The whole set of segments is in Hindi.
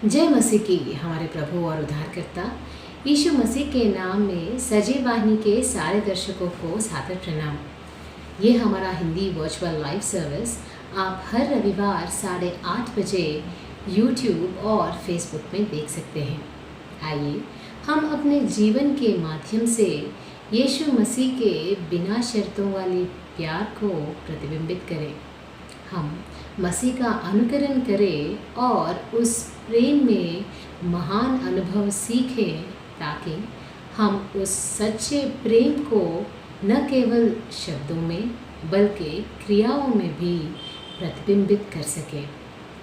जय मसीह की हमारे प्रभु और उद्धारकर्ता यीशु मसीह के नाम में सजीव वाहिनी के सारे दर्शकों को सादर प्रणाम। ये हमारा हिंदी वर्चुअल लाइव सर्विस आप हर रविवार 8:30 बजे यूट्यूब और फेसबुक में देख सकते हैं। आइए हम अपने जीवन के माध्यम से यीशु मसीह के बिना शर्तों वाली प्यार को प्रतिबिंबित करें। हम मसीह का अनुकरण करें और उस प्रेम में महान अनुभव सीखें ताकि हम उस सच्चे प्रेम को न केवल शब्दों में बल्कि क्रियाओं में भी प्रतिबिंबित कर सकें।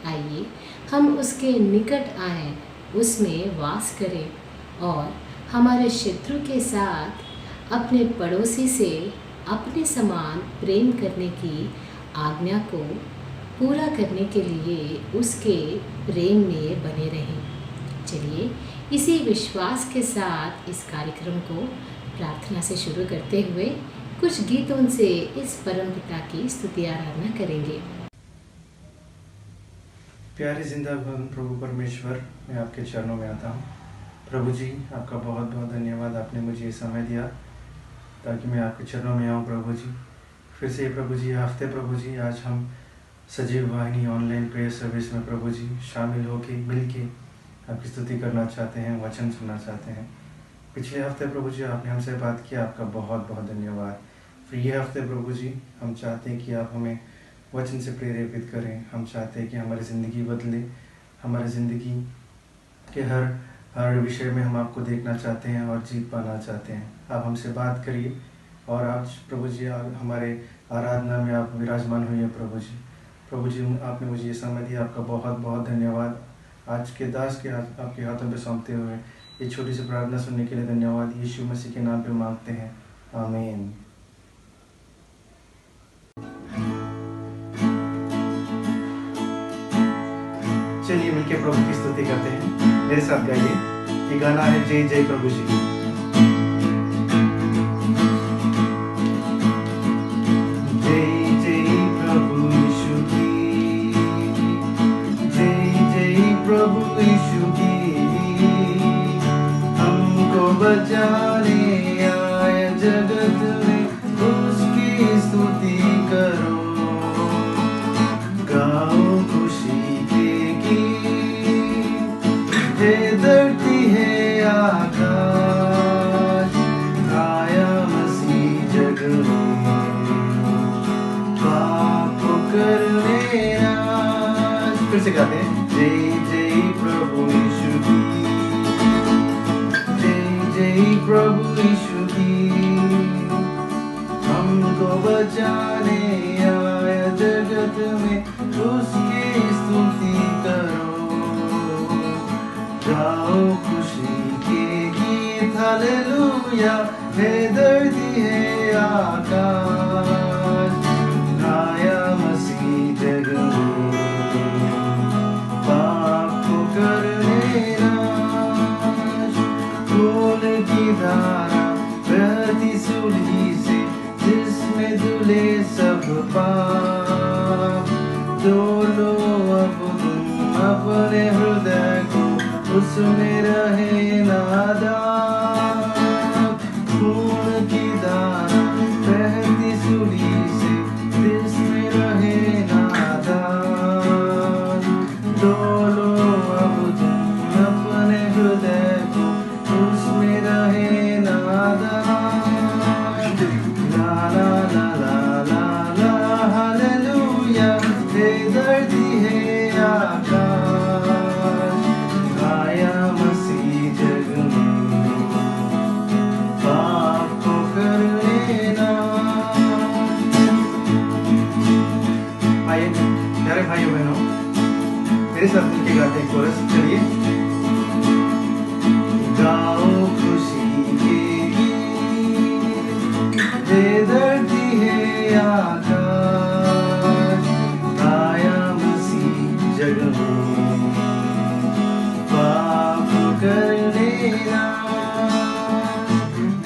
आइए हम उसके निकट आएं, उसमें वास करें और हमारे शत्रु के साथ अपने पड़ोसी से अपने समान प्रेम करने की आज्ञा को पूरा करने के लिए उसके प्रेम में बने रहें। चलिए इसी विश्वास के साथ इस कार्यक्रम को प्रार्थना से शुरू करते हुए कुछ गीतों से इस परम पिता की स्तुति आराधना करेंगे। प्यारे जिंदाबाद प्रभु परमेश्वर, मैं आपके चरणों में आता हूँ। प्रभु जी, आपका बहुत बहुत धन्यवाद, आपने मुझे ये समय दिया ताकि मैं आपके चरणों में आऊँ। प्रभु जी, फिर से प्रभु जी हफ्ते प्रभु जी आज हम सजीव वाहिनी ऑनलाइन प्रेयर सर्विस में प्रभु जी शामिल होके मिलके आपकी स्तुति करना चाहते हैं, वचन सुनना चाहते हैं। पिछले हफ्ते प्रभु जी आपने हमसे बात किया, आपका बहुत बहुत धन्यवाद। फिर ये हफ्ते प्रभु जी हम चाहते हैं कि आप हमें वचन से प्रेरित करें। हम चाहते हैं कि हमारी ज़िंदगी बदले, हमारी ज़िंदगी के हर विषय में हम आपको देखना चाहते हैं और जीत पाना चाहते हैं। आप हमसे बात करिए और आज प्रभु जी हमारे आराधना में आप विराजमान हुई है। प्रभु जी आपने मुझे ये समय दिया, आपका बहुत बहुत धन्यवाद। आज के दास के आपके हाथों पे सौंपते हुए ये छोटी सी प्रार्थना सुनने के लिए धन्यवाद। यीशु मसीह के नाम पे मांगते हैं, आमीन। चलिए मिलके प्रभु की स्तुति करते हैं। मेरे साथ गाइए, ये गाना है जय जय प्रभु जी। प्रभु यीशु की हमको बचाने आए जगत में, उसकी स्तुति करो, गाओ खुशी के गीत। हे धरती है आकाश, आया मसीह जग में, पाप करने आज। फिर से गाते हैं, जय जय प्रभु यीशु की, जय जय प्रभु यीशु की हमको बचाने आया जगत में, उसकी स्तुति करो, गाओ खुशी के गीत। हालेलुया। हे धरती है आकाश, आया मसीह जग में, की धारा बहती सुलही से, जिसमें धुले सब पाप। डोलो अब तुम अपने हृदय को, उसमें रहे नादान। खून की धारा बहती सुलही से, जिसमें रहे नादान। डोलो अब तुम अपने हृदय को, उसमें रहे नादान। ला ला ला ला ला ला, हालेलुया। हे धरती है आकाश, आया मसीह जग में, पाप को करने ना। आइए प्यारे भाइयों बहनों, मेरे साथ मिलके गाते हैं कोरस। चलिए, गाओ खुशी के गीत। हे धरती है आकाश, आया मसीह जग में, पाप करने ना।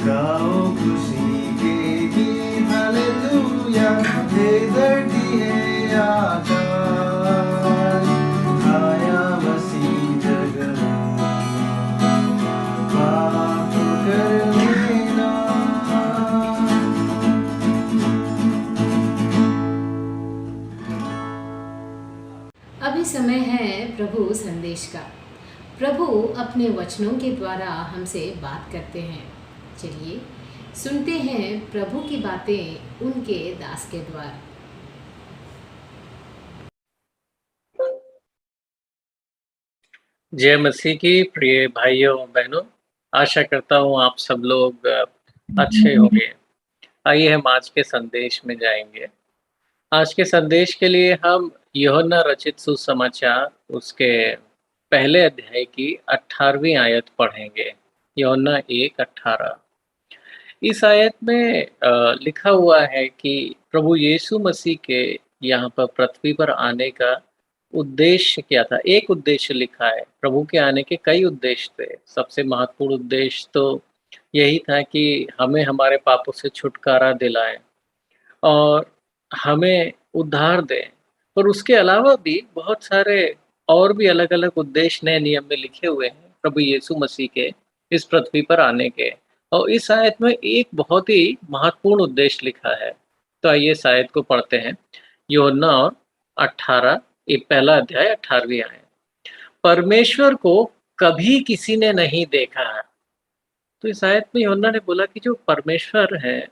गाओ खुशी के गीत। हालेलुया। हे धरती है आकाश, आया मसीह जग अभी समय है प्रभु संदेश का। प्रभु अपने वचनों के द्वारा हमसे बात करते हैं। चलिए सुनते हैं प्रभु की बातें उनके दास के द्वारा। जय मसीह की प्रिय भाइयों बहनों, आशा करता हूँ आप सब लोग अच्छे होंगे। आइए हम आज के संदेश में जाएंगे। आज के संदेश के लिए हम यूहन्ना रचित सुसमाचार उसके पहले अध्याय की 18वीं आयत पढ़ेंगे। यूहन्ना 1:18। इस आयत में लिखा हुआ है कि प्रभु यीशु मसीह के यहाँ पर पृथ्वी पर आने का उद्देश्य क्या था। एक उद्देश्य लिखा है, प्रभु के आने के कई उद्देश्य थे। सबसे महत्वपूर्ण उद्देश्य तो यही था कि हमें हमारे पापों से छुटकारा दिलाए और हमें उद्धार दें। पर उसके अलावा भी बहुत सारे और भी अलग अलग उद्देश्य नए नियम में लिखे हुए हैं प्रभु यीशु मसीह के इस पृथ्वी पर आने के। और इस आयत में एक बहुत ही महत्वपूर्ण उद्देश्य लिखा है। तो आइए इस आयत को पढ़ते हैं। यूहन्ना 18 पहला अध्याय 18वीं आयत। परमेश्वर को कभी किसी ने नहीं देखा है। तो इस आयत में यूहन्ना ने बोला कि जो परमेश्वर है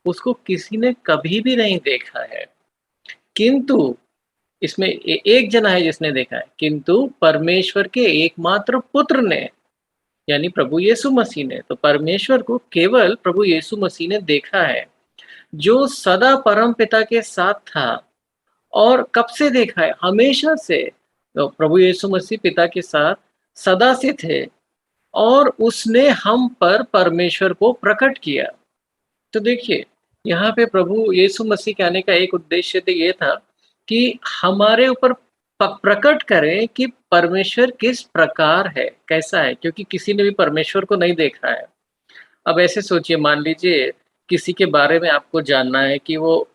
उसको किसी ने कभी भी नहीं देखा है, किंतु इसमें एक जना है जिसने देखा है, किंतु परमेश्वर के एकमात्र पुत्र ने यानी प्रभु यीशु मसीह ने, तो परमेश्वर को केवल प्रभु यीशु मसीह ने देखा है, जो सदा परम पिता के साथ था। और कब से देखा है? हमेशा से। तो प्रभु यीशु मसीह पिता के साथ सदा से थे और उसने हम पर परमेश्वर को प्रकट किया। तो देखिए, यहाँ पे प्रभु यीशु मसीह के आने का एक उद्देश्य तो ये था कि हमारे ऊपर प्रकट करें कि परमेश्वर किस प्रकार है, कैसा है, क्योंकि किसी ने भी परमेश्वर को नहीं देखा है। अब ऐसे सोचिए, मान लीजिए किसी के बारे में आपको जानना है कि वो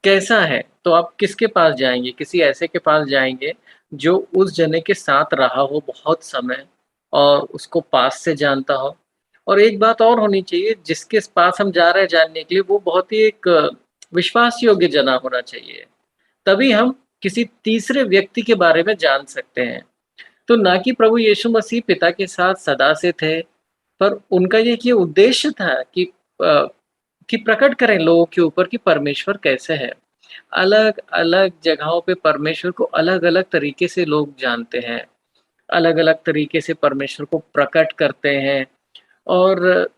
कैसा है, तो आप किसके पास जाएंगे? किसी ऐसे के पास जाएंगे जो उस जने के साथ रहा हो बहुत समय और उसको पास से जानता हो। और एक बात और होनी चाहिए, जिसके पास हम जा रहे हैं जानने के लिए वो बहुत ही एक विश्वास योग्य जना होना चाहिए, तभी हम किसी तीसरे व्यक्ति के बारे में जान सकते हैं। तो ना कि प्रभु यीशु मसीह पिता के साथ सदा से थे, पर उनका ये उद्देश्य था कि प्रकट करें लोगों के ऊपर कि परमेश्वर कैसे है। अलग अलग जगहों पे परमेश्वर को अलग अलग तरीके से लोग जानते हैं, अलग अलग तरीके से परमेश्वर को प्रकट करते हैं। और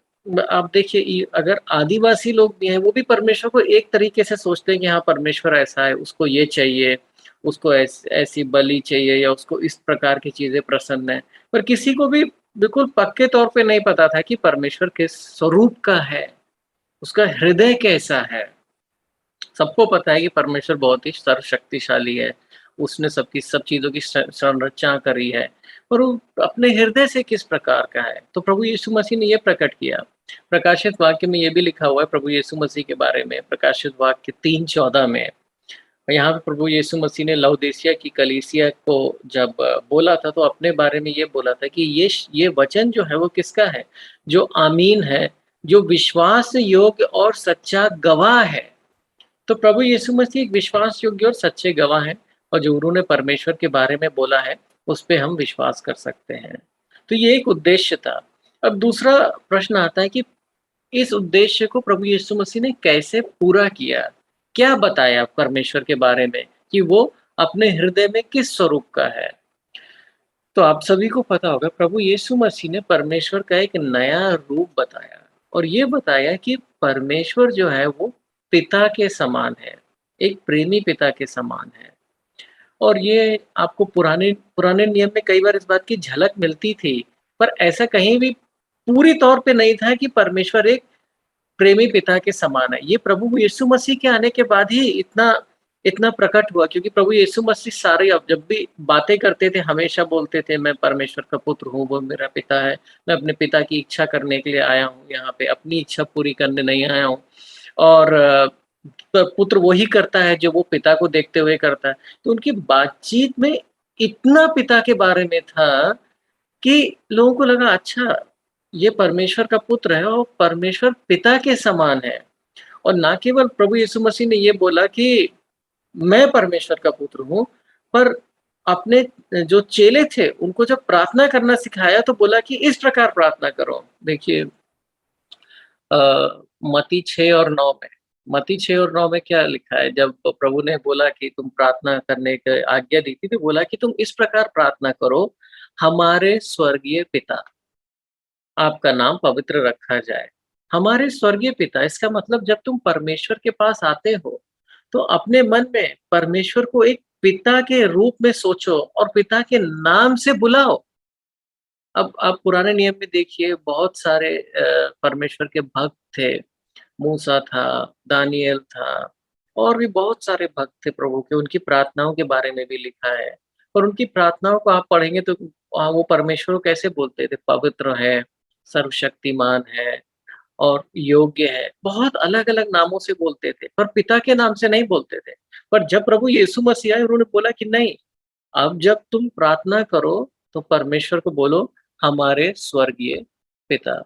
आप देखिए, अगर आदिवासी लोग भी हैं वो भी परमेश्वर को एक तरीके से सोचते हैं कि हाँ परमेश्वर ऐसा है, उसको ये चाहिए, उसको ऐसी बलि चाहिए या उसको इस प्रकार की चीजें पसंद है। पर किसी को भी बिल्कुल पक्के तौर पे नहीं पता था कि परमेश्वर किस स्वरूप का है, उसका हृदय कैसा है। सबको पता है कि परमेश्वर बहुत ही सर्वशक्तिशाली है, उसने सब चीजों की संरचना करी है, पर वो अपने हृदय से किस प्रकार का है। तो प्रभु यीशु मसीह ने यह प्रकट किया। प्रकाशित वाक्य में यह भी लिखा हुआ है प्रभु यीशु मसीह के बारे में, प्रकाशित वाक्य 3:14 में। यहाँ पे प्रभु यीशु मसीह ने लौदीसिया की कलीसिया को जब बोला था, तो अपने बारे में ये बोला था कि ये वचन जो है वो किसका है? जो आमीन है, जो विश्वास योग्य और सच्चा गवाह है। तो प्रभु यीशु मसीह एक विश्वास योग्य और सच्चे गवाह हैं, और जो उन्होंने परमेश्वर के बारे में बोला है उस पे हम विश्वास कर सकते हैं। तो ये एक उद्देश्य था। अब दूसरा प्रश्न आता है कि इस उद्देश्य को प्रभु यीशु मसीह ने कैसे पूरा किया? क्या बताया परमेश्वर के बारे में कि वो अपने हृदय में किस स्वरूप का है? तो आप सभी को पता होगा, प्रभु यीशु मसीह ने परमेश्वर का एक नया रूप बताया, और ये बताया कि परमेश्वर जो है वो पिता के समान है, एक प्रेमी पिता के समान है। और ये आपको पुराने पुराने नियम में कई बार इस बात की झलक मिलती थी, पर ऐसा कहीं भी पूरी तौर पे नहीं था कि परमेश्वर एक प्रेमी पिता के समान है। ये प्रभु यीशु मसीह के आने के बाद ही इतना इतना प्रकट हुआ, क्योंकि प्रभु यीशु मसीह सारे अब जब भी बातें करते थे हमेशा बोलते थे, मैं परमेश्वर का पुत्र हूँ, वो मेरा पिता है, मैं अपने पिता की इच्छा करने के लिए आया हूँ, यहाँ पे अपनी इच्छा पूरी करने नहीं आया हूँ। और पुत्र वही करता है जो वो पिता को देखते हुए करता है। तो उनकी बातचीत में इतना पिता के बारे में था कि लोगों को लगा, अच्छा ये परमेश्वर का पुत्र है और परमेश्वर पिता के समान है। और ना केवल प्रभु यीशु मसीह ने ये बोला कि मैं परमेश्वर का पुत्र हूँ, पर अपने जो चेले थे उनको जब प्रार्थना करना सिखाया तो बोला कि इस प्रकार प्रार्थना करो। देखिए मत्ती 6 और 9 में, मत्ती 6 और 9 में क्या लिखा है? जब प्रभु ने बोला कि तुम प्रार्थना करने की आज्ञा दी थी, तो बोला कि तुम इस प्रकार प्रार्थना करो, हमारे स्वर्गीय पिता, आपका नाम पवित्र रखा जाए। हमारे स्वर्गीय पिता, इसका मतलब जब तुम परमेश्वर के पास आते हो, तो अपने मन में परमेश्वर को एक पिता के रूप में सोचो और पिता के नाम से बुलाओ। अब आप पुराने नियम में देखिए बहुत सारे परमेश्वर के भक्त थे। मूसा था, दानियेल था और भी बहुत सारे भक्त थे प्रभु के, उनकी प्रार्थनाओं के बारे में भी लिखा है। और उनकी प्रार्थनाओं को आप पढ़ेंगे तो वो परमेश्वर को कैसे बोलते थे? पवित्र है, सर्वशक्तिमान है और योग्य है। बहुत अलग-अलग नामों से बोलते थे, पर पिता के नाम से नहीं बोलते थे। पर जब प्रभु यीशु मसीह आए, उन्होंने बोला कि नहीं, अब जब तुम प्रार्थना करो तो परमेश्वर को बोलो, हमारे स्वर्गीय पिता।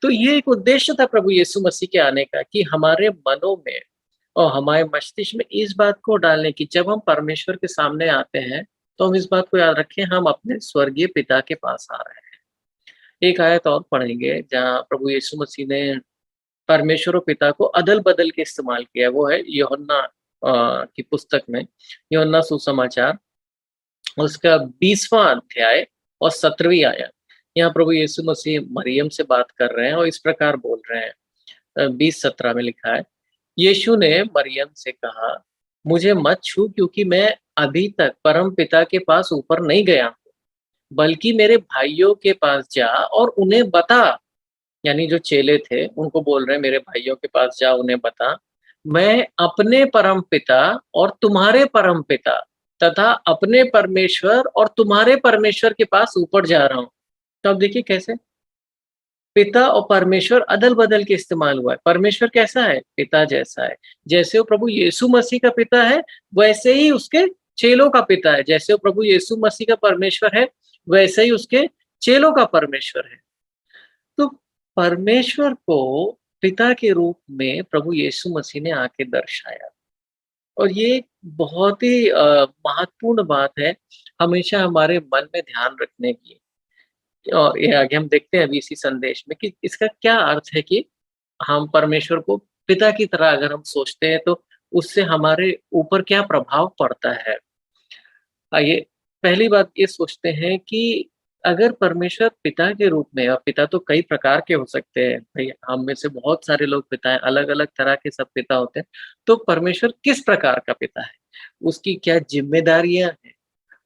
तो ये एक उद्देश्य था प्रभु यीशु मसीह के आने का, कि हमारे मनों में और हमारे मस्तिष्क में इस बात को डालने की, जब हम परमेश्वर के सामने आते हैं तो हम इस बात को याद रखें, हम अपने स्वर्गीय पिता के पास आ रहे हैं। एक आयत और पढ़ेंगे जहाँ प्रभु यीशु मसीह ने परमेश्वर और पिता को अदल-बदल के इस्तेमाल किया है, वो है यूहन्ना की पुस्तक में, यूहन्ना सुसमाचार उसका 20वां अध्याय और 17वीं आयत। यहाँ प्रभु यीशु मसीह मरियम से बात कर रहे हैं और इस प्रकार बोल रहे हैं। 20:17 में लिखा है, यीशु ने मरियम से कहा, मुझे मत छू, क्योंकि मैं अभी तक परम पिता के पास ऊपर नहीं गया हूँ, बल्कि मेरे भाइयों के पास जा और उन्हें बता। यानी जो चेले थे उनको बोल रहे हैं, मेरे भाइयों के पास जा, उन्हें बता, मैं अपने परम पिता और तुम्हारे परम पिता तथा अपने परमेश्वर और तुम्हारे परमेश्वर के पास ऊपर जा रहा हूँ। तो अब देखिए कैसे पिता और परमेश्वर अदल-बदल के इस्तेमाल हुआ है। परमेश्वर कैसा है? पिता जैसा है। जैसे वो प्रभु यीशु मसीह का पिता है, वैसे ही उसके चेलों का पिता है। जैसे वो प्रभु यीशु मसीह का परमेश्वर है, वैसे ही उसके चेलों का परमेश्वर है। तो परमेश्वर को पिता के रूप में प्रभु यीशु मसीह ने आके दर्शाया और ये बहुत ही महत्वपूर्ण बात है, हमेशा हमारे मन में ध्यान रखने की। और ये आगे हम देखते हैं अभी इसी संदेश में कि इसका क्या अर्थ है कि हम परमेश्वर को पिता की तरह अगर हम सोचते हैं तो उससे हमारे ऊपर क्या प्रभाव पड़ता है। आइए पहली बात ये सोचते हैं कि अगर परमेश्वर पिता के रूप में, और पिता तो कई प्रकार के हो सकते हैं भाई, हम में से बहुत सारे लोग पिता हैं, अलग अलग तरह के सब पिता होते हैं। तो परमेश्वर किस प्रकार का पिता है, उसकी क्या जिम्मेदारियां हैं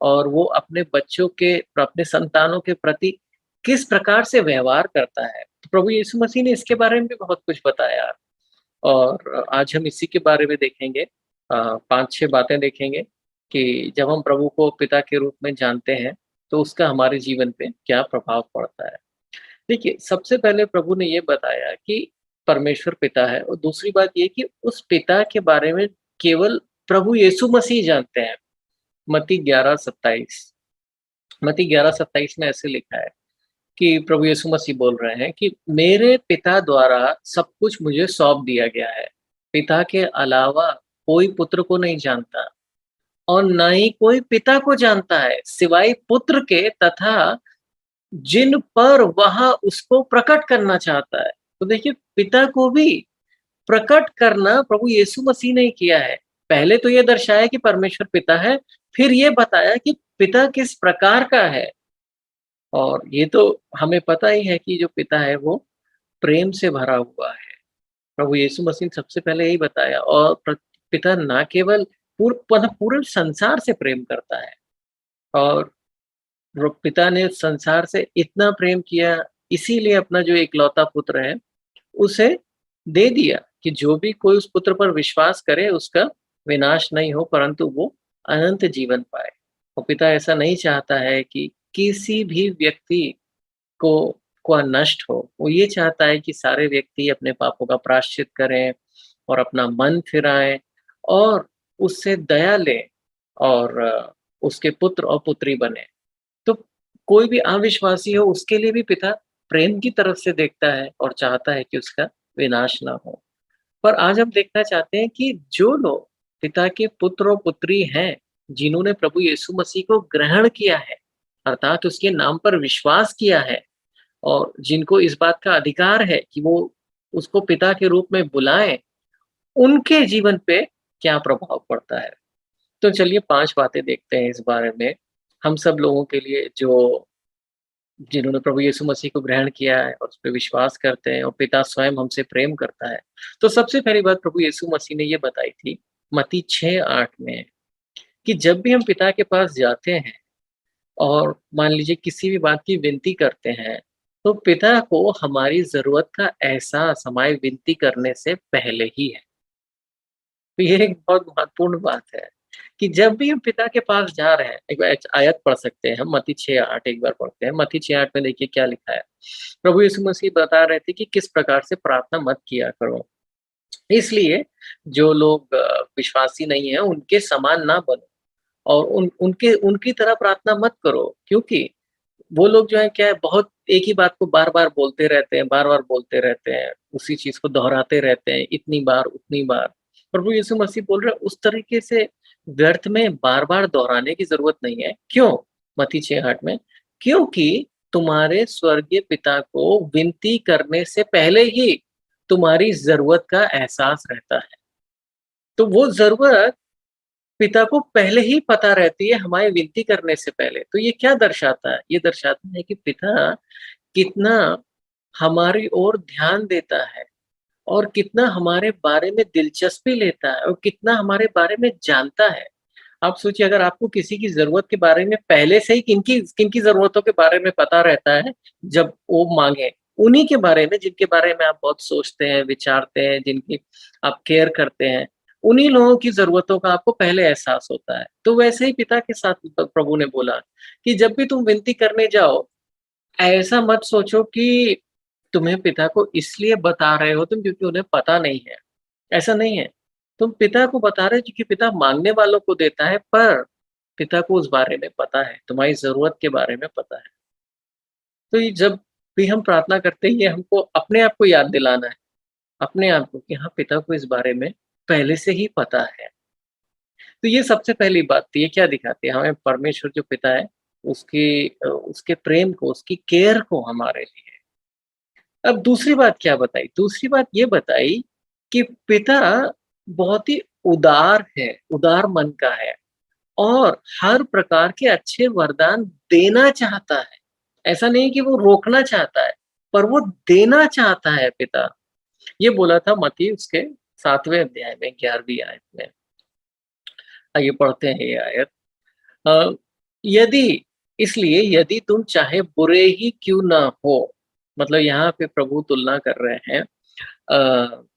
और वो अपने बच्चों के, अपने संतानों के प्रति किस प्रकार से व्यवहार करता है। तो प्रभु यीशु मसीह ने इसके बारे में भी बहुत कुछ बताया और आज हम इसी के बारे में देखेंगे। 5-6 बातें देखेंगे कि जब हम प्रभु को पिता के रूप में जानते हैं तो उसका हमारे जीवन पे क्या प्रभाव पड़ता है। देखिए सबसे पहले प्रभु ने ये बताया कि परमेश्वर पिता है और दूसरी बात ये कि उस पिता के बारे में केवल प्रभु यीशु मसीह जानते हैं। मत्ती 11:27, मत्ती 11:27 में ऐसे लिखा है कि प्रभु यीशु मसीह बोल रहे हैं कि मेरे पिता द्वारा सब कुछ मुझे सौंप दिया गया है। पिता के अलावा कोई पुत्र को नहीं जानता और ना ही कोई पिता को जानता है सिवाय पुत्र के तथा जिन पर वह उसको प्रकट करना चाहता है। तो देखिए पिता को भी प्रकट करना प्रभु यीशु मसीह ने किया है। पहले तो ये दर्शाया कि परमेश्वर पिता है, फिर ये बताया कि पिता किस प्रकार का है। और ये तो हमें पता ही है कि जो पिता है वो प्रेम से भरा हुआ है। प्रभु यीशु मसीह ने सबसे पहले यही बताया और पिता ना केवल मतलब पूरे संसार से प्रेम करता है और पिता ने संसार से इतना प्रेम किया, इसीलिए अपना जो इकलौता पुत्र है उसे दे दिया कि जो भी कोई उस पुत्र पर विश्वास करे उसका विनाश नहीं हो परंतु वो अनंत जीवन पाए। और पिता ऐसा नहीं चाहता है कि किसी भी व्यक्ति को नष्ट हो। वो ये चाहता है कि सारे व्यक्ति अपने पापों का प्रायश्चित करें और अपना मन फिराएं और उससे दया लें और उसके पुत्र और पुत्री बने। तो कोई भी अविश्वासी हो उसके लिए भी पिता प्रेम की तरफ से देखता है और चाहता है कि उसका विनाश ना हो। पर आज हम देखना चाहते हैं कि जो लोग पिता के पुत्र और पुत्री हैं जिन्होंने प्रभु यीशु मसीह को ग्रहण किया है, अर्थात उसके नाम पर विश्वास किया है, और जिनको इस बात का अधिकार है कि वो उसको पिता के रूप में बुलाएं, उनके जीवन पे क्या प्रभाव पड़ता है। तो चलिए 5 बातें देखते हैं इस बारे में, हम सब लोगों के लिए जो जिन्होंने प्रभु यीशु मसीह को ग्रहण किया है और उस पे विश्वास करते हैं, और पिता स्वयं हमसे प्रेम करता है। तो सबसे पहली बात प्रभु यीशु मसीह ने ये बताई थी मत्ती 6:8 में, कि जब भी हम पिता के पास जाते हैं और मान लीजिए किसी भी बात की विनती करते हैं, तो पिता को हमारी ज़रूरत का एहसास हमारी विनती करने से पहले ही है। तो ये एक बहुत महत्वपूर्ण बात है कि जब भी हम पिता के पास जा रहे हैं, एक बार आयत पढ़ सकते हैं हम, मत्ती 6:8 एक बार पढ़ते हैं। मत्ती 6:8 में देखिए क्या लिखा है। प्रभु यीशु मसीह बता रहे थे कि किस प्रकार से प्रार्थना मत किया करो। इसलिए जो लोग विश्वासी नहीं है उनके समान ना बनो, और उनके उनकी तरह प्रार्थना मत करो, क्योंकि वो लोग जो है क्या है, बहुत एक ही बात को बार-बार बोलते रहते हैं, बार-बार बोलते रहते हैं, उसी चीज़ को दोहराते रहते हैं, इतनी बार, उतनी बार। प्रभु यीशु मसीह बोल रहे हैं उस तरीके से व्यर्थ में बार-बार दोहराने की ज़रूरत नहीं है। क्यों? मत्ती 6:8 में, क्योंकि तुम्हारे स्वर्गीय पिता को विनती करने से पहले ही तुम्हारी ज़रूरत का एहसास रहता है। तो वो ज़रूरत पिता को पहले ही पता रहती है हमारी विनती करने से पहले। तो ये क्या दर्शाता है? ये दर्शाता है कि पिता कितना हमारी ओर ध्यान देता है, और कितना हमारे बारे में दिलचस्पी लेता है, और कितना हमारे बारे में जानता है। आप सोचिए, अगर आपको किसी की ज़रूरत के बारे में पहले से ही किनकी ज़रूरतों के बारे में पता रहता है, जब वो माँगे, उन्हीं के बारे में जिनके बारे में आप बहुत सोचते हैं, विचारते हैं, जिनकी आप केयर करते हैं, उन्हीं लोगों की ज़रूरतों का आपको पहले एहसास होता है। तो वैसे ही पिता के साथ प्रभु ने बोला कि जब भी तुम विनती करने जाओ, ऐसा मत सोचो कि तुम्हें पिता को इसलिए बता रहे हो तुम क्योंकि उन्हें पता नहीं है। ऐसा नहीं है। तुम पिता को बता रहे हो क्योंकि पिता माँगने वालों को देता है, पर पिता को उस बारे में पता है, तुम्हारी ज़रूरत के बारे में पता है। तो ये जब भी हम प्रार्थना करते हैं, ये हमको अपने आप को याद दिलाना है, अपने आप को कि हाँ, पिता को इस बारे में पहले से ही पता है। तो ये सबसे पहली बात थी, ये क्या दिखाती है? हमें परमेश्वर जो पिता है, उसके प्रेम को, उसकी केयर को हमारे लिए। अब दूसरी बात क्या बताई? दूसरी बात ये बताई कि पिता बहुत ही उदार है, उदार मन का है, और हर प्रकार के अच्छे वरदान देना चाहता है। ऐसा नहीं कि वो रोकना चाहता है, पर वो देना चाहता है पिता। ये बोला था मत्ती उसके 7वें अध्याय में 11वीं आयत में। आइए पढ़ते हैं ये आयत। अ, यदि इसलिए यदि तुम चाहे बुरे ही क्यों ना हो, मतलब यहाँ पे प्रभु तुलना कर रहे हैं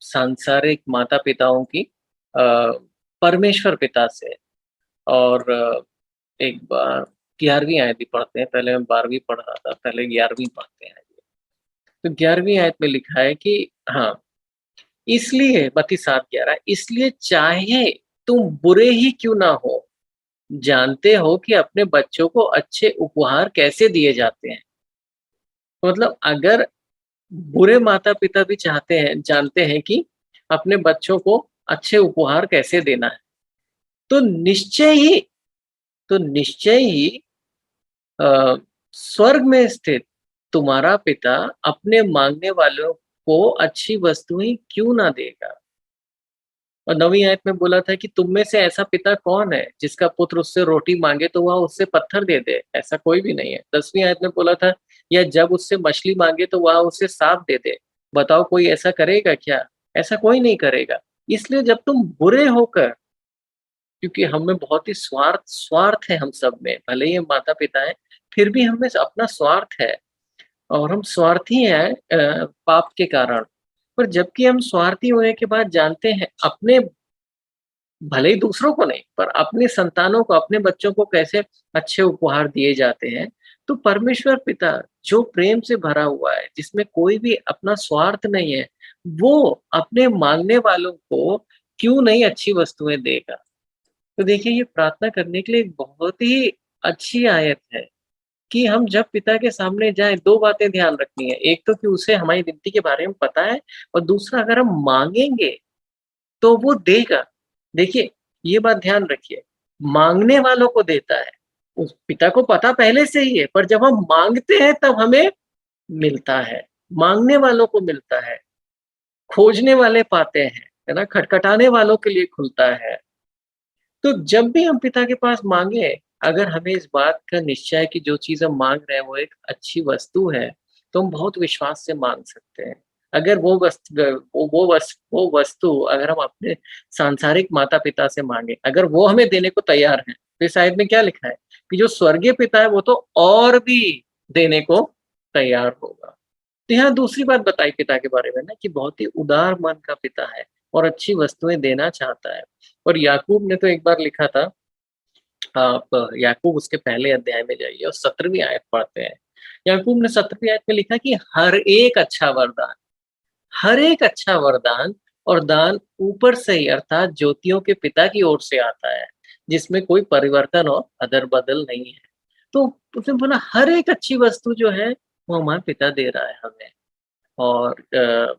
सांसारिक माता-पिताओं की अ, परमेश्वर पिता से। और एक बार 11वीं आयत भी पढ़ते हैं, पहले मैं 12वीं पढ़ रहा था, पहले 11वीं पढ़ते हैं। तो 11वीं आयत में लिखा है कि हाँ, इसलिए मत्ती 7:11, इसलिए चाहे तुम बुरे ही क्यों ना हो, जानते हो कि अपने बच्चों को अच्छे उपहार कैसे दिए जाते हैं। मतलब अगर बुरे माता-पिता भी चाहते हैं, जानते हैं कि अपने बच्चों को अच्छे उपहार कैसे देना है, तो निश्चय ही अ, स्वर्ग में स्थित तुम्हारा पिता अपने माँगने वालों को अच्छी वस्तुएँ क्यों ना देगा। और 9वीं आयत में बोला था कि तुम में से ऐसा पिता कौन है जिसका पुत्र उससे रोटी माँगे तो वह उससे पत्थर दे दे? ऐसा कोई भी नहीं है। 10वीं आयत में बोला था, या जब उससे मछली माँगे तो वह उसे साँप दे दे। बताओ कोई ऐसा करेगा क्या? ऐसा कोई नहीं करेगा। इसलिए जब तुम बुरे होकर, क्योंकि हम में बहुत ही स्वार्थ है हम सब में, भले ही हम माता-पिता हैं, फिर भी हम में अपना स्वार्थ है, और हम स्वार्थी हैं पाप के कारण। पर जबकि हम स्वार्थी होने के बाद जानते हैं अपने, भले ही दूसरों को नहीं, पर अपने संतानों को, अपने बच्चों को कैसे अच्छे उपहार दिए जाते हैं, तो परमेश्वर पिता जो प्रेम से भरा हुआ है, जिसमें कोई भी अपना स्वार्थ नहीं है, वो अपने माँगने वालों को क्यों नहीं अच्छी वस्तुएँ देगा। तो देखिए, ये प्रार्थना करने के लिए एक बहुत ही अच्छी आयत है कि हम जब पिता के सामने जाएँ, 2 बातें ध्यान रखनी है। एक तो कि उसे हमारी विनती के बारे में पता है, और दूसरा अगर हम माँगेंगे तो वो देगा। देखिए, ये बात ध्यान रखिए, मांगने वालों को देता है। उस पिता को पता पहले से ही है, पर जब हम मांगते हैं तब हमें मिलता है। मांगने वालों को मिलता है, खोजने वाले पाते हैं, है ना? खटखटाने वालों के लिए खुलता है। तो जब भी हम पिता के पास मांगे, अगर हमें इस बात का निश्चय है कि जो चीज़ हम माँग रहे हैं वो एक अच्छी वस्तु है, तो हम बहुत विश्वास से माँग सकते हैं। अगर वो वस्तु अगर हम अपने सांसारिक माता-पिता से माँगे, अगर वो हमें देने को तैयार हैं, तो इस आयत में क्या लिखा है कि जो स्वर्गीय पिता है वो तो और भी देने को तैयार होगा। तो यहाँ दूसरी बात बताई पिता के बारे में ना कि बहुत ही उदार मन का पिता है और अच्छी वस्तुएँ देना चाहता है। और याकूब ने तो एक बार लिखा था, आप याकूब उसके पहले अध्याय में जाइए और 17वीं आयत पढ़ते हैं। याकूब ने 17वीं आयत में लिखा कि हर एक अच्छा वरदान और दान ऊपर से ही अर्थात ज्योतियों के पिता की ओर से आता है, जिसमें कोई परिवर्तन और अदल-बदल नहीं है। तो उसने बोला हर एक अच्छी वस्तु जो है, वो हमारा पिता दे रहा है हमें। और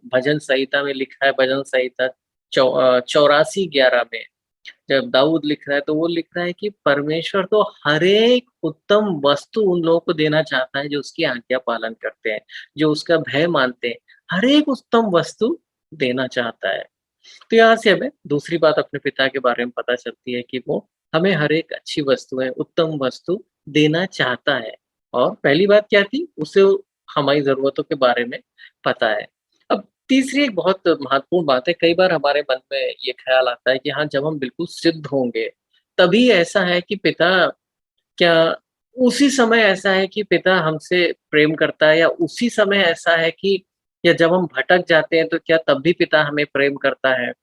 भजन संहिता में लिखा है, भजन संहिता 84:11 में जब दाऊद लिख रहा है तो वो लिख रहा है कि परमेश्वर तो हर एक उत्तम वस्तु उन लोगों को देना चाहता है जो उसकी आज्ञा पालन करते हैं, जो उसका भय मानते हैं। हर एक उत्तम वस्तु देना चाहता है। तो यहाँ से हमें दूसरी बात अपने पिता के बारे में पता चलती है कि वो हमें हर एक अच्छी वस्तुएँ, उत्तम वस्तु देना चाहता है। और पहली बात क्या थी? उसे हमारी ज़रूरतों के बारे में पता है। अब तीसरी एक बहुत महत्वपूर्ण बात है, कई बार हमारे मन में ये ख़्याल आता है कि हाँ, जब हम बिल्कुल सिद्ध होंगे, तभी ऐसा है कि पिता क्या उसी समय ऐसा है कि पिता हमसे प्रेम करता है, या उसी समय ऐसा है कि या जब हम भटक जाते हैं तो क्या तब भी पिता हमें प्रेम करता है?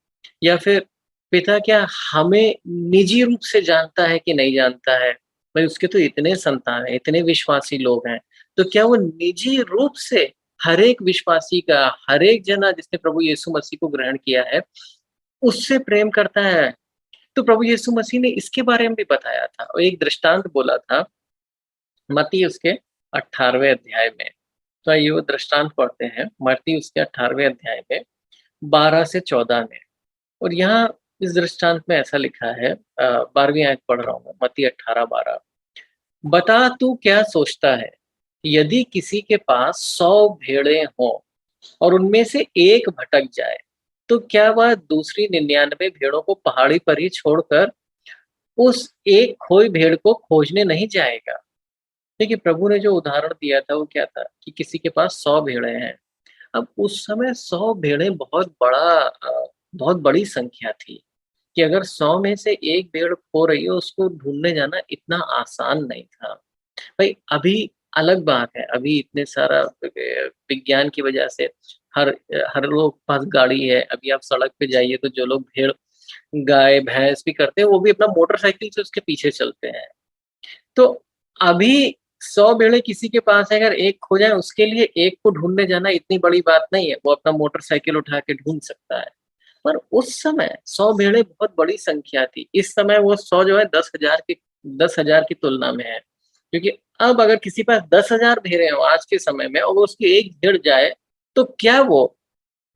या फिर पिता क्या हमें निजी रूप से जानता है कि नहीं जानता है? भाई उसके तो इतने संतान हैं, इतने विश्वासी लोग हैं, तो क्या वो निजी रूप से हर एक विश्वासी का, हर एक जना जिसने प्रभु यीशु मसीह को ग्रहण किया है, उससे प्रेम करता है? तो प्रभु यीशु मसीह ने इसके बारे में भी बताया था और एक दृष्टांत बोला था मत्ती उसके 18वें अध्याय में। तो आइए वो दृष्टांत पढ़ते हैं, मत्ती उसके 18वें अध्याय में 12 से 14 में। और यहाँ इस दृष्टांत में ऐसा लिखा है, 12वीं आयत पढ़ रहा हूँ मैं, मत्ती 18:12। बता तू क्या सोचता है? यदि किसी के पास 100 भेड़ें हों और उनमें से एक भटक जाए, तो क्या वह दूसरी 99 भेड़ों को पहाड़ी पर ही छोड़कर उस एक खोई भेड़ को खोजने नहीं जाएगा? देखिए, प्रभु ने जो उदाहरण दिया था वो क्या था कि किसी के पास 100 भेड़ें हैं। अब उस समय 100 भेड़ें बहुत बड़ी संख्या थी कि अगर 100 में से एक भेड़ खो रही है, उसको ढूँढने जाना इतना आसान नहीं था। भाई अभी अलग बात है, अभी इतने सारा विज्ञान की वजह से हर हर लोग के पास गाड़ी है। अभी आप सड़क पे जाइए तो जो लोग भेड़, गाय, भैंस भी करते हैं, वो भी अपना मोटरसाइकिल से उसके पीछे चलते हैं। तो अभी 100 भेड़ें किसी के पास है, अगर एक खो जाए उसके लिए एक को ढूँढने जाना इतनी बड़ी बात नहीं है, वो अपना मोटरसाइकिल उठा के ढूँढ सकता है। पर उस समय 100 भेड़ें बहुत बड़ी संख्या थी, इस समय वो 100 जो है 10,000 की तुलना में है। क्योंकि अब अगर किसी के पास 10,000 भेड़ें हों आज के समय में और उसकी एक भेड़ जाए, तो क्या वो,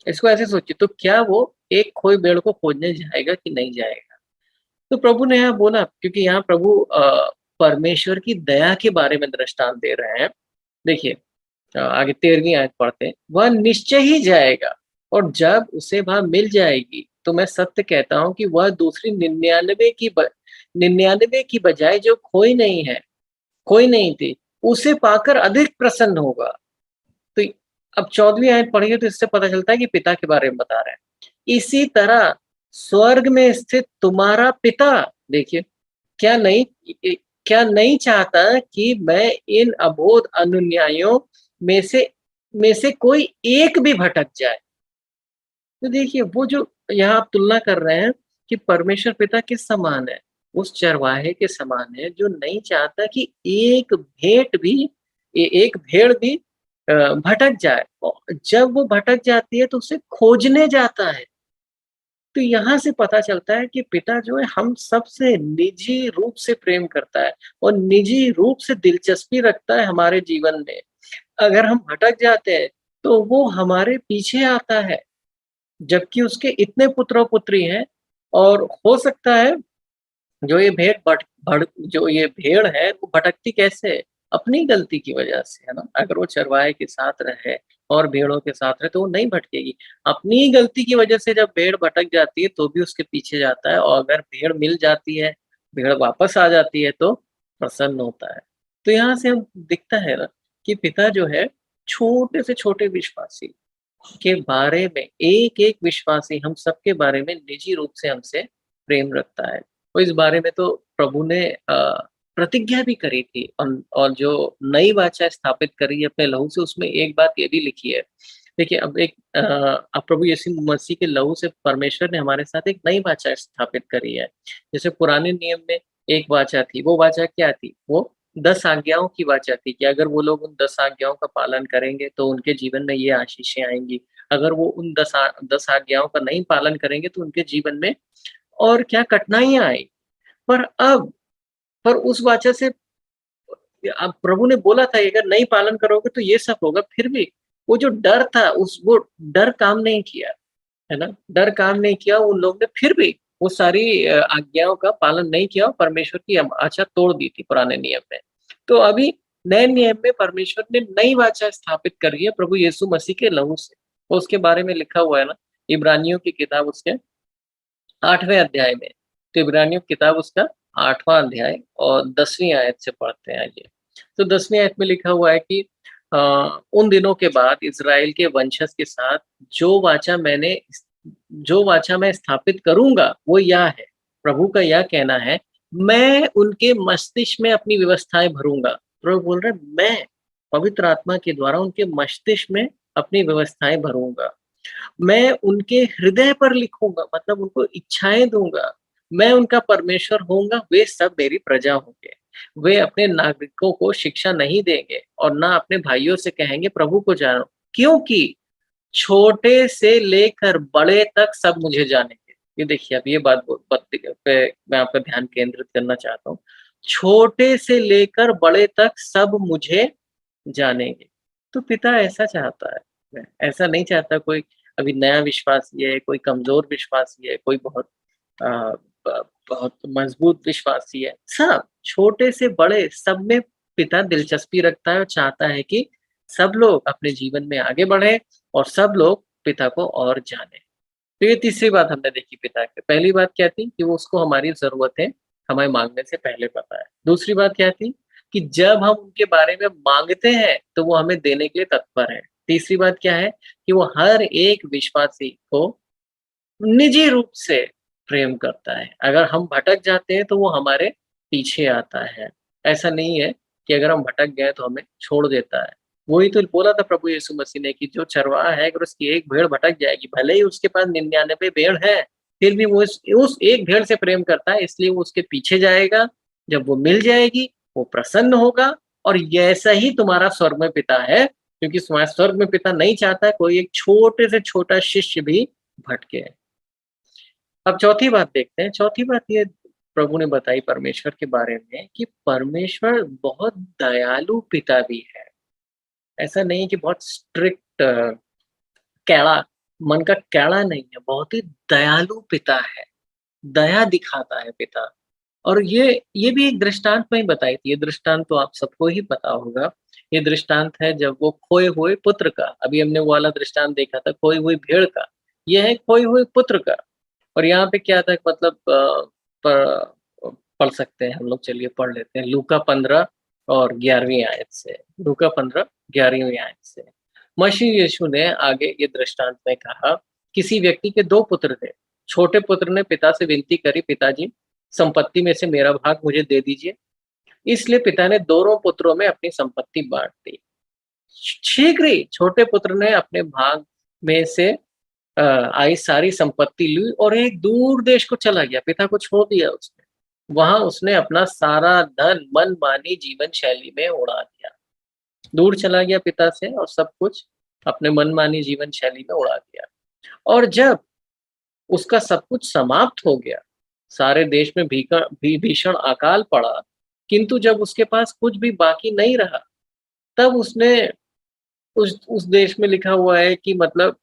इसको ऐसे सोचिए, तो क्या वो एक खोई भेड़ को खोजने जाएगा कि नहीं जाएगा? तो प्रभु ने यहाँ बोला, क्योंकि यहाँ प्रभु परमेश्वर की दया के बारे में दृष्टांत दे रहे हैं। देखिए, आगे 13वीं आयत पढ़ते हैं, वह निश्चय ही जाएगा और जब उसे वह मिल जाएगी, तो मैं सत्य कहता हूँ कि वह दूसरी 99 की बजाय जो खोई नहीं थी, उसे पाकर अधिक प्रसन्न होगा। तो अब 14वीं आयत पढ़िए तो इससे पता चलता है कि पिता के बारे में बता रहे हैं। इसी तरह स्वर्ग में स्थित तुम्हारा पिता, देखिए, क्या नहीं क्या नहीं चाहता कि मैं इन अबोध अनुयायियों में से कोई एक भी भटक जाए? तो देखिए, वो जो यहाँ आप तुलना कर रहे हैं कि परमेश्वर पिता किस समान है, उस चरवाहे के समान है जो नहीं चाहता कि एक भेड़ भी भटक जाए, और जब वो भटक जाती है तो उसे खोजने जाता है। तो यहाँ से पता चलता है कि पिता जो है हम सबसे निजी रूप से प्रेम करता है और निजी रूप से दिलचस्पी रखता है हमारे जीवन में। अगर हम भटक जाते हैं तो वो हमारे पीछे आता है, जबकि उसके इतने पुत्र और पुत्री हैं, और हो सकता है जो ये भेड़ भट भड़ जो ये भेड़ है वो भटकती कैसे है? अपनी गलती की वजह से, है ना? अगर वो चरवाहे के साथ रहे और भेड़ों के साथ रहे तो वो नहीं भटकेगी। अपनी गलती की वजह से जब भेड़ भटक जाती है तो भी उसके पीछे जाता है, और अगर भेड़ मिल जाती है, भेड़ वापस आ जाती है तो प्रसन्न होता है। तो यहाँ से हम दिखता है ना कि पिता जो है छोटे से छोटे विश्वासी के बारे में, एक-एक विश्वासी हम सबके बारे में निजी रूप से हमसे प्रेम रखता है। तो इस बारे में तो प्रभु ने प्रतिज्ञा भी करी थी, और जो नई वाचा स्थापित करी है अपने लहू से, उसमें एक बात ये भी लिखी है। देखिए अब प्रभु यीशु मसीह के लहू से परमेश्वर ने हमारे साथ एक नई वाचा स्थापित करी है। जैसे पुराने नियम में एक वाचा थी, वो वाचा क्या थी? वो 10 आज्ञाओं की वाचा थी कि अगर वो लोग उन 10 आज्ञाओं का पालन करेंगे तो उनके जीवन में ये आशीषें आएँगी। अगर वो उन 10 आज्ञाओं का नहीं पालन करेंगे तो उनके जीवन में और क्या कठिनाइयाँ आई। पर अब पर उस वाचा से अब प्रभु ने बोला था अगर नहीं पालन करोगे तो ये सब होगा, फिर भी वो जो डर था उस वो डर काम नहीं किया, है ना? डर काम नहीं किया, उन लोग ने फिर भी वो सारी आज्ञाओं का पालन नहीं किया और परमेश्वर की आशा तोड़ दी थी पुराने नियम में। तो अभी नए नियम में परमेश्वर ने नई वाचा स्थापित करी है प्रभु यीशु मसीह के लहू से। और उसके बारे में लिखा हुआ है ना, इब्रानियों की किताब उसके 8वें अध्याय में। तो इब्रानियों की किताब उसका 8वां अध्याय और 10वीं आयत से पढ़ते हैं आइए। तो 10वीं आयत में लिखा हुआ है कि अ, उन दिनों के बाद इज़राइल के वंशज के साथ जो वाचा मैंने जो वाचा मैं स्थापित करूँगा वो यह है, प्रभु का यह कहना है, मैं उनके मस्तिष्क में अपनी व्यवस्थाएँ भरूँगा। प्रभु बोल रहे हैं मैं पवित्र आत्मा के द्वारा उनके मस्तिष्क में अपनी व्यवस्थाएँ भरूँगा। मैं उनके हृदय पर लिखूँगा, मतलब उनको इच्छाएँ दूँगा। मैं उनका परमेश्वर होऊँगा, वे सब मेरी प्रजा होंगे। वे अपने नागरिकों को शिक्षा नहीं देंगे और ना अपने भाइयों से कहेंगे प्रभु को जानो, क्योंकि छोटे से लेकर बड़े तक सब मुझे जानेंगे। ये देखिए अब ये बात पे मैं आपका ध्यान केंद्रित करना चाहता हूँ। छोटे से लेकर बड़े तक सब मुझे जानेंगे। तो पिता ऐसा चाहता है, ऐसा नहीं चाहता कोई अभी नया विश्वासी है, कोई कमज़ोर विश्वासी है, कोई बहुत अ, ब बहुत मज़बूत विश्वासी है। सब छोटे से बड़े सब में पिता दिलचस्पी रखता है और चाहता है कि सब लोग अपने जीवन में आगे बढ़ें और सब लोग पिता को और जानें। तो ये तीसरी बात हमने देखी पिता की। पहली बात क्या थी कि वो उसको हमारी ज़रूरतें हमें माँगने से पहले पता है। दूसरी बात क्या थी कि जब हम उनके बारे में माँगते हैं, तो वो हमें देने के लिए तत्पर हैं। तीसरी बात क्या है कि वो हर एक विश्वासी को निजी रूप से प्रेम करता है। अगर हम भटक जाते हैं, तो वो हमारे पीछे आता है। ऐसा नहीं है कि अगर हम भटक गए तो हमें छोड़ देता है। वही तो बोला था प्रभु यीशु मसीह ने कि जो चरवाहा है अगर उसकी एक भेड़ भटक जाएगी, भले ही उसके पास 99 भेड़ हैं, फिर भी वो उस एक भेड़ से प्रेम करता है, इसलिए वो उसके पीछे जाएगा। जब वो मिल जाएगी, वो प्रसन्न होगा, और ऐसा ही तुम्हारा स्वर्ग में पिता है, क्योंकि स्वर्ग में पिता नहीं चाहता है कोई एक छोटे से छोटा शिष्य भी भटके। अब चौथी बात देखते हैं। चौथी बात ये प्रभु ने बताई परमेश्वर के बारे में कि परमेश्वर बहुत दयालु पिता भी है। ऐसा नहीं है कि बहुत स्ट्रिक्ट कैड़ा मन का कैड़ा नहीं है, बहुत ही दयालु पिता है, दया दिखाता है पिता। और ये भी एक दृष्टांत में ही बताई थी। ये दृष्टांत तो आप सबको ही पता होगा। ये दृष्टांत है जब वो खोए हुए पुत्र का, अभी हमने वो वाला दृष्टांत देखा था खोई हुई भेड़ का, ये है खोए हुए पुत्र का। और यहाँ पे क्या था मतलब प पढ़ सकते हैं हम लोग, चलिए पढ़ लेते हैं लूका 15 और 11वीं आयत से। लूका 15 11वीं आयत से। मसीह यीशु ने आगे ये दृष्टांत में कहा, किसी व्यक्ति के 2 पुत्र थे। छोटे पुत्र ने पिता से विनती करी, पिताजी संपत्ति में से मेरा भाग मुझे दे दीजिए। इसलिए पिता ने दोनों पुत्रों में अपनी संपत्ति बाँट दी। शीघ्र ही छोटे पुत्र ने अपने भाग में से आई सारी संपत्ति ली और एक दूर देश को चला गया, पिता को छोड़ दिया उसने। वहां उसने अपना सारा धन मनमानी जीवन शैली में उड़ा दिया। दूर चला गया पिता से और सब कुछ अपने मनमानी जीवन शैली में उड़ा दिया। और जब उसका सब कुछ समाप्त हो गया, सारे देश में भीषण अकाल पड़ा, किंतु जब उसके पास कुछ भी बाकी नहीं रहा, तब उसने उस देश में लिखा हुआ है कि मतलब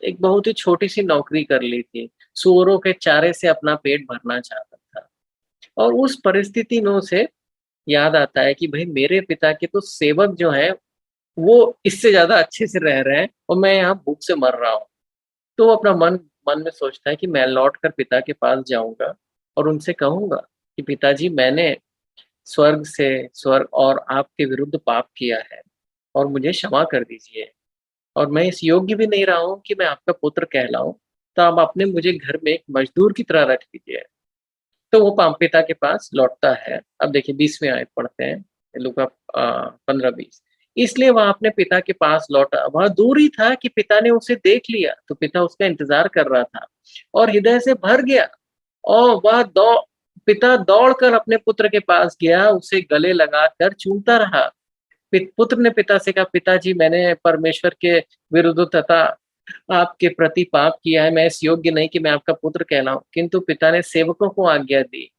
एक बहुत ही छोटी-सी नौकरी कर ली थी। सूअरों के चारे से अपना पेट भरना चाहता था। और उस परिस्थिति में उसे याद आता है कि भाई मेरे पिता के तो सेवक जो हैं वो इससे ज़्यादा अच्छे से रह रहे हैं और मैं यहाँ भूख से मर रहा हूँ। तो वो अपना मन मन में सोचता है कि मैं लौट कर पिता के पास जाऊँगा और उनसे कहूँगा कि पिताजी मैंने स्वर्ग और आपके विरुद्ध पाप किया है और मुझे क्षमा कर दीजिए और मैं इस योग्य भी नहीं रहा हूँ कि मैं आपका पुत्र कहलाऊँ, तो आप अपने मुझे घर में एक मज़दूर की तरह रख लीजिए। तो वो पिता के पास लौटता है। अब देखिए 20वीं आयत पढ़ते हैं, लूका 15-20। इसलिए वह अपने पिता के पास लौटा। वह दूर ही था कि पिता ने उसे देख लिया, तो पिता उसका इंतज़ार कर रहा था और हृदय से भर गया और वह पिता दौड़कर अपने पुत्र के पास गया, उसे गले लगाकर चूमता रहा। पुत्र ने पिता से कहा, पिताजी मैंने परमेश्वर के विरुद्ध तथा आपके प्रति पाप किया है, मैं इस योग्य नहीं कि मैं आपका पुत्र कहलाऊं। किंतु पिता ने सेवकों को आज्ञा दी,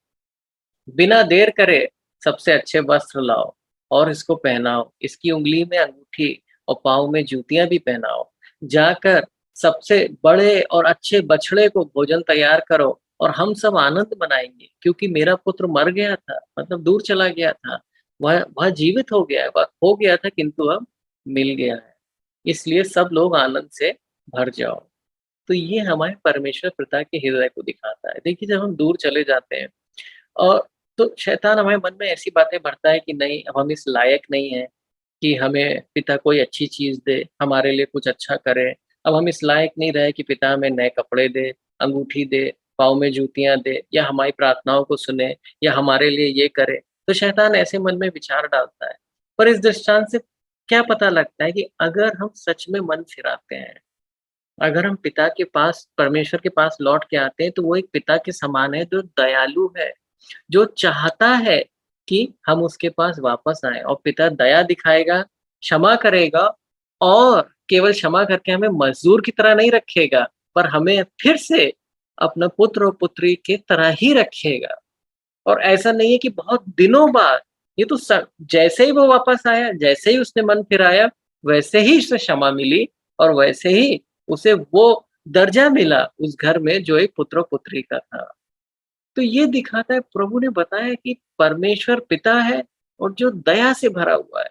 बिना देर करे सबसे अच्छे वस्त्र लाओ और इसको पहनाओ, इसकी उंगली में अंगूठी और पाँव में जूतियां भी पहनाओ। जाकर सबसे बड़े और अच्छे बछड़े को भोजन तैयार करो और हम सब आनंद मनाएंगे, क्योंकि मेरा पुत्र मर गया था, मतलब दूर चला गया था, वह जीवित हो गया है, वह खो गया था किंतु अब मिल गया है। इसलिए सब लोग आनंद से भर जाओ। तो ये हमारे परमेश्वर पिता के हृदय को दिखाता है। देखिए जब हम दूर चले जाते हैं और तो शैतान हमारे मन में ऐसी बातें भरता है कि नहीं अब हम इस लायक नहीं है कि हमें पिता कोई अच्छी चीज़ दे, हमारे लिए कुछ अच्छा करे। अब हम इस लायक नहीं रहे कि पिता हमें नए कपड़े दे, अंगूठी दे, पाँव में जूतियाँ दे या हमारी प्रार्थनाओं को सुने या हमारे लिए ये करे। तो शैतान ऐसे मन में विचार डालता है। पर इस दृष्टांत से क्या पता लगता है कि अगर हम सच में मन फिराते हैं, अगर हम पिता के पास, परमेश्वर के पास लौट के आते हैं, तो वो एक पिता के समान है जो दयालु है, जो चाहता है कि हम उसके पास वापस आएँ और पिता दया दिखाएगा, क्षमा करेगा और केवल क्षमा करके हमें मज़दूर की तरह नहीं रखेगा, पर हमें फिर से अपना पुत्र और पुत्री की तरह ही रखेगा। और ऐसा नहीं है कि बहुत दिनों बाद, ये तो जैसे ही वो वापस आया, जैसे ही उसने मन फिराया, वैसे ही उसे क्षमा मिली और वैसे ही उसे वो दर्जा मिला उस घर में जो एक पुत्र और पुत्री का था। तो ये दिखाता है, प्रभु ने बताया कि परमेश्वर पिता है और जो दया से भरा हुआ है।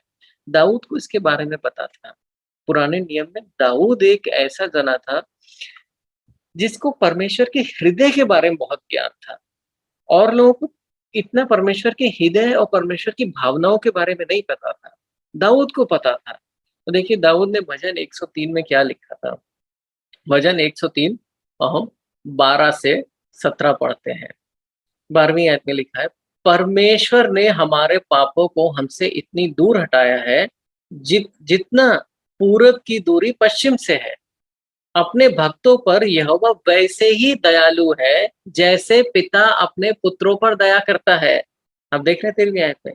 दाऊद को इसके बारे में पता था। पुराने नियम में दाऊद एक ऐसा जना था जिसको परमेश्वर के हृदय के बारे में बहुत ज्ञान था। और लोगों को इतना परमेश्वर के हृदय और परमेश्वर की भावनाओं के बारे में नहीं पता था। दाऊद को पता था। तो देखिए दाऊद ने भजन 103 में क्या लिखा था। भजन 103 हम 12 से 17 पढ़ते हैं। 12वीं आयत में लिखा है, परमेश्वर ने हमारे पापों को हमसे इतनी दूर हटाया है जितना पूरब की दूरी पश्चिम से है। अपने भक्तों पर यहोवा वैसे ही दयालु है जैसे पिता अपने पुत्रों पर दया करता है। अब देख रहे हैं 13वीं आयत में,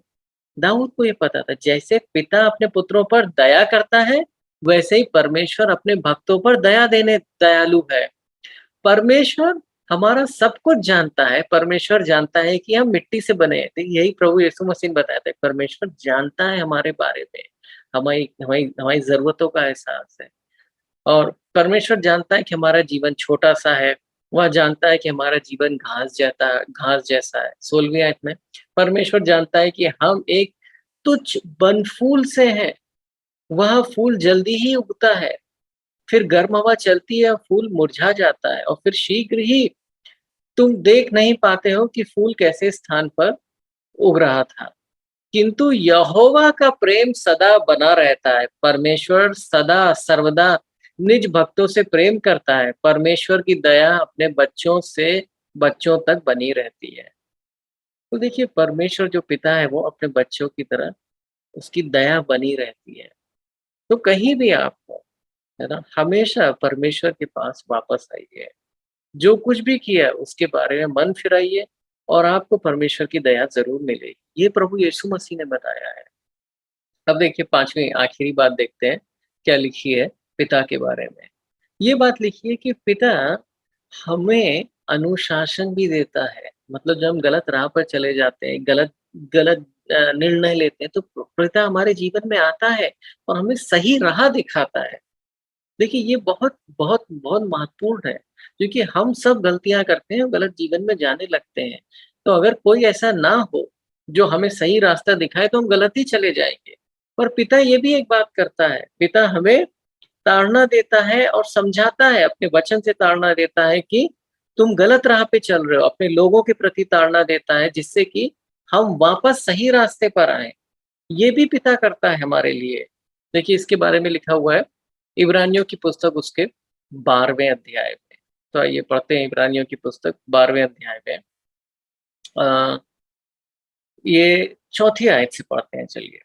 दाऊद को ये पता था जैसे पिता अपने पुत्रों पर दया करता है वैसे ही परमेश्वर अपने भक्तों पर दया देने दयालु है। परमेश्वर हमारा सब कुछ जानता है। परमेश्वर जानता है कि हम मिट्टी से बने हैं। यही प्रभु यीशु मसीह ने बताया था, परमेश्वर जानता है हमारे बारे में, हमारी हमारी हमारी जरूरतों का एहसास है। और परमेश्वर जानता है कि हमारा जीवन छोटा सा है। वह जानता है कि हमारा जीवन घास जैसा है। 16वीं आयत में परमेश्वर जानता है कि हम एक तुच्छ बनफूल से हैं। वह फूल जल्दी ही उगता है, फिर गर्म हवा चलती है, फूल मुरझा जाता है और फिर शीघ्र ही तुम देख नहीं पाते हो कि फूल कैसे स्थान पर उग रहा था। किंतु यहोवा का प्रेम सदा बना रहता है। परमेश्वर सदा सर्वदा निज भक्तों से प्रेम करता है। परमेश्वर की दया अपने बच्चों से बच्चों तक बनी रहती है। तो देखिए परमेश्वर जो पिता है वो अपने बच्चों की तरह उसकी दया बनी रहती है। तो कहीं भी आप हो, है ना, हमेशा परमेश्वर के पास वापस आइए। जो कुछ भी किया है उसके बारे में मन फिराइए और आपको परमेश्वर की दया जरूर मिलेगी। ये प्रभु यीशु मसीह ने बताया है। अब देखिए 5वीं आखिरी बात देखते हैं क्या लिखी है पिता के बारे में। ये बात लिखी है कि पिता हमें अनुशासन भी देता है। मतलब जब हम गलत राह पर चले जाते हैं, गलत गलत निर्णय लेते हैं, तो पिता हमारे जीवन में आता है और हमें सही राह दिखाता है। देखिए ये बहुत बहुत बहुत महत्वपूर्ण है, क्योंकि हम सब गलतियां करते हैं और गलत जीवन में जाने लगते हैं। तो अगर कोई ऐसा ना हो जो हमें सही रास्ता दिखाए तो हम गलत ही चले जाएंगे। पर पिता ये भी एक बात करता है, पिता हमें ताड़ना देता है और समझाता है, अपने वचन से ताड़ना देता है कि तुम गलत राह पे चल रहे हो, अपने लोगों के प्रति ताड़ना देता है जिससे कि हम वापस सही रास्ते पर आए। ये भी पिता करता है हमारे लिए। देखिए इसके बारे में लिखा हुआ है इब्रानियों की पुस्तक उसके 12वें अध्याय में। तो आइए पढ़ते हैं इब्रानियों की पुस्तक 12वें अध्याय में। ये चौथी आयत से पढ़ते हैं। चलिए,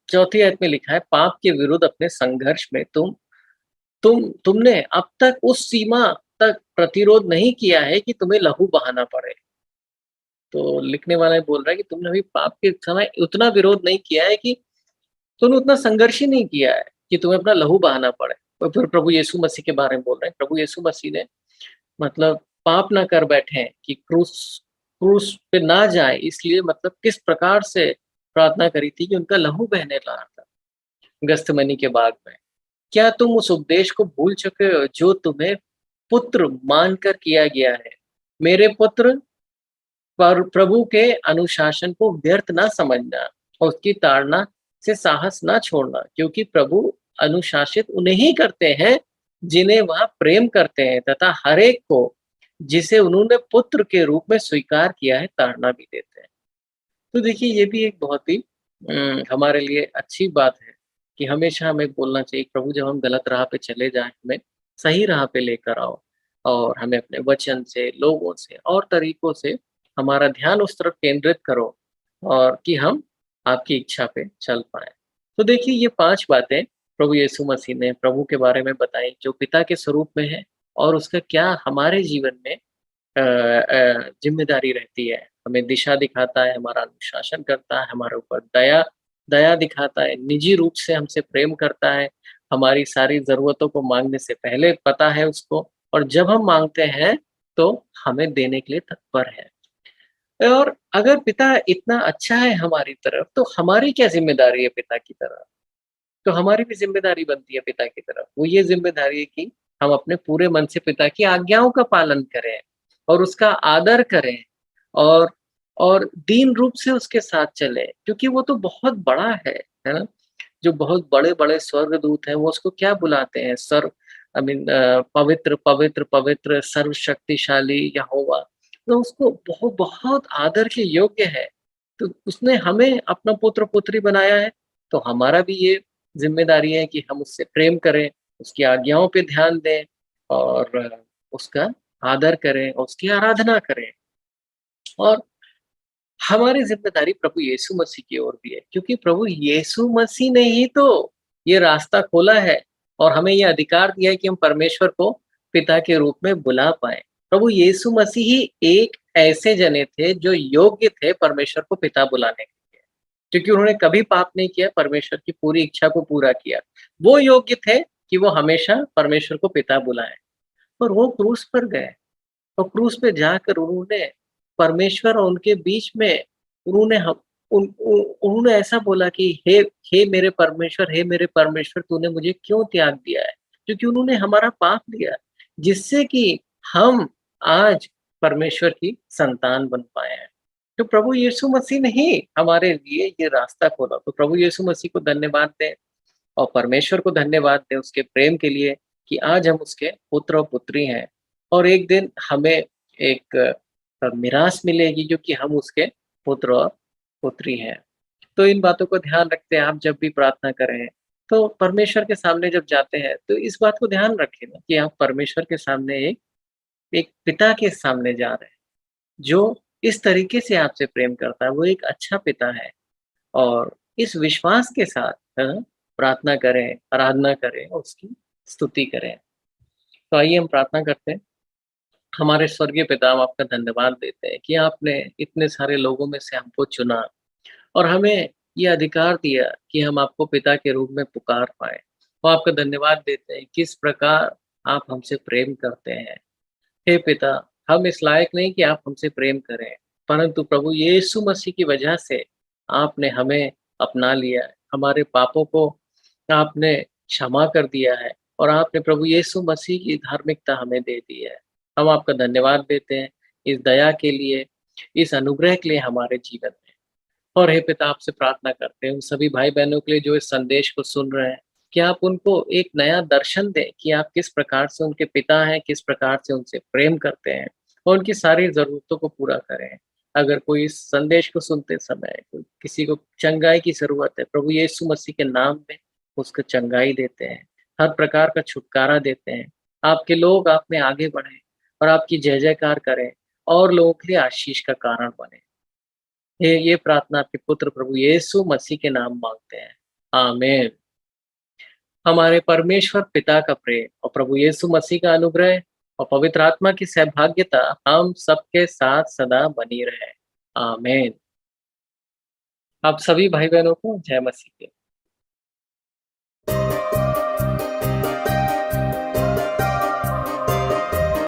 चौथी आयत में लिखा है, पाप के विरुद्ध अपने संघर्ष में तुमने अब तक उस सीमा तक प्रतिरोध नहीं किया है कि तुम्हें लहू बहाना पड़े। तो लिखने वाला ये बोल रहा है कि तुमने अभी पाप के समय उतना विरोध नहीं किया है कि तुमने उतना संघर्ष ही नहीं किया है कि तुम्हें अपना लहू बहाना पड़े। और फिर प्रभु यीशु मसीह के बारे में बोल रहे हैं। प्रभु यीशु मसीह ने मतलब पाप ना कर बैठे कि क्रूस क्रूस पे ना जाए, इसलिए मतलब किस प्रकार से प्रार्थना करी थी कि उनका लहू बहने लगा था गस्तमनी के बाग में। क्या तुम उस उपदेश को भूल चुके हो जो तुम्हें पुत्र मानकर किया गया है? मेरे पुत्र, पर प्रभु के अनुशासन को व्यर्थ ना समझना और उसकी ताड़ना से साहस ना छोड़ना, क्योंकि प्रभु अनुशासित उन्हें ही करते हैं जिन्हें वह प्रेम करते हैं, तथा हर एक को जिसे उन्होंने पुत्र के रूप में स्वीकार किया है ताड़ना भी देते हैं। तो देखिए ये भी एक बहुत ही हमारे लिए अच्छी बात है कि हमेशा हमें बोलना चाहिए, प्रभु जब हम गलत राह पे चले जाएं हमें सही राह पे लेकर आओ, और हमें अपने वचन से, लोगों से और तरीकों से हमारा ध्यान उस तरफ केंद्रित करो और कि हम आपकी इच्छा पे चल पाए। तो देखिए ये 5 बातें प्रभु यीशु मसीह ने प्रभु के बारे में बताई जो पिता के स्वरूप में है, और उसका क्या हमारे जीवन में ज़िम्मेदारी रहती है। हमें दिशा दिखाता है, हमारा अनुशासन करता है, हमारे ऊपर दया दया दिखाता है, निजी रूप से हमसे प्रेम करता है, हमारी सारी ज़रूरतों को माँगने से पहले पता है उसको, और जब हम माँगते हैं तो हमें देने के लिए तत्पर है। और अगर पिता इतना अच्छा है हमारी तरफ, तो हमारी क्या ज़िम्मेदारी है पिता की तरफ? तो हमारी भी ज़िम्मेदारी बनती है पिता की तरफ। वो ये ज़िम्मेदारी है कि हम अपने पूरे मन से पिता की आज्ञाओं का पालन करें और उसका आदर करें, और दीन रूप से उसके साथ चलें, क्योंकि वो तो बहुत बड़ा है ना? जो बहुत बड़े-बड़े स्वर्गदूत हैं, वो उसको क्या बुलाते हैं? पवित्र, पवित्र, पवित्र, सर्वशक्तिशाली यहोवा। तो उसको बहुत बहुत आदर के योग्य है। तो उसने हमें अपना पुत्र-पुत्री बनाया है, तो हमारा भी ये ज़िम्मेदारी है कि हम उससे प्रेम करें, उसकी आज्ञाओं पे ध्यान दें और उसका आदर करें, उसकी आराधना करें। और हमारी ज़िम्मेदारी प्रभु यीशु मसीह की ओर भी है, क्योंकि प्रभु यीशु मसीह ने ही तो ये रास्ता खोला है और हमें ये अधिकार दिया है कि हम परमेश्वर को पिता के रूप में बुला पाएँ। प्रभु यीशु मसीह ही एक ऐसे जने थे जो योग्य थे परमेश्वर को पिता बुलाने के लिए, क्योंकि उन्होंने कभी पाप नहीं किया, परमेश्वर की पूरी इच्छा को पूरा किया। वो योग्य थे कि वो हमेशा परमेश्वर को पिता बुलाएँ, और वो क्रूस पर गए। और क्रूस पे जाकर उन्होंने परमेश्वर और उनके बीच में उन्होंने हम उन्होंने ऐसा बोला कि हे मेरे परमेश्वर तूने मुझे क्यों त्याग दिया है? क्योंकि उन्होंने हमारा पाप लिया, जिससे कि हम आज परमेश्वर की संतान बन पाए हैं। तो प्रभु यीशु मसीह ने ही हमारे लिए ये रास्ता खोला। तो प्रभु यीशु मसीह को धन्यवाद दें और परमेश्वर को धन्यवाद दें उसके प्रेम के लिए कि आज हम उसके पुत्र और पुत्री हैं, और एक दिन हमें एक मिरास मिलेगी क्योंकि हम उसके पुत्र और पुत्री हैं। तो इन बातों को ध्यान रखते हैं, आप जब भी प्रार्थना करें, तो परमेश्वर के सामने जब जाते हैं, तो इस बात को ध्यान रखें ना कि आप परमेश्वर के सामने एक एक पिता के सामने जा रहे हैं, जो इस तरीके से आपसे प्रेम करता है, वो एक अच्छा पिता है। और इस विश्वास के साथ प्रार्थना करें, आराधना करें और उसकी स्तुति करें। तो आइए हम प्रार्थना करते हैं। हमारे स्वर्गीय पिता, हम आपका धन्यवाद देते हैं कि आपने इतने सारे लोगों में से हमको चुना और हमें ये अधिकार दिया कि हम आपको पिता के रूप में पुकार पाएँ। तो आपका धन्यवाद देते हैं किस प्रकार आप हमसे प्रेम करते हैं। हे पिता, हम इस लायक नहीं कि आप हमसे प्रेम करें, परंतु प्रभु यीशु मसीह की वजह से आपने हमें अपना लिया है। हमारे पापों को आपने क्षमा कर दिया है और आपने प्रभु यीशु मसीह की धार्मिकता हमें दे दी है। हम आपका धन्यवाद देते हैं इस दया के लिए इस अनुग्रह के लिए हमारे जीवन में। और हे पिता, आपसे प्रार्थना करते हैं उन सभी भाई बहनों के लिए जो इस संदेश को सुन रहे हैं, कि आप उनको एक नया दर्शन दें कि आप किस प्रकार से उनके पिता हैं, किस प्रकार से उनसे प्रेम करते हैं और उनकी सारी ज़रूरतों को पूरा करें। अगर कोई इस संदेश को सुनते समय कोई किसी को चंगाई की ज़रूरत है, प्रभु यीशु मसीह के नाम में उसको चंगाई देते हैं, हर प्रकार का छुटकारा देते हैं। आपके लोग आप में आगे बढ़ें और आपकी जय-जयकार करें और लोगों के लिए आशीष का कारण बनें। ये प्रार्थना आपके पुत्र प्रभु यीशु मसीह के नाम मांगते हैं। आमीन। हमारे परमेश्वर पिता का प्रेम और प्रभु यीशु मसीह का अनुग्रह और पवित्र आत्मा की सहभागिता हम सबके साथ सदा बनी रहे। आमीन। आप सभी भाई बहनों को जय मसीह की।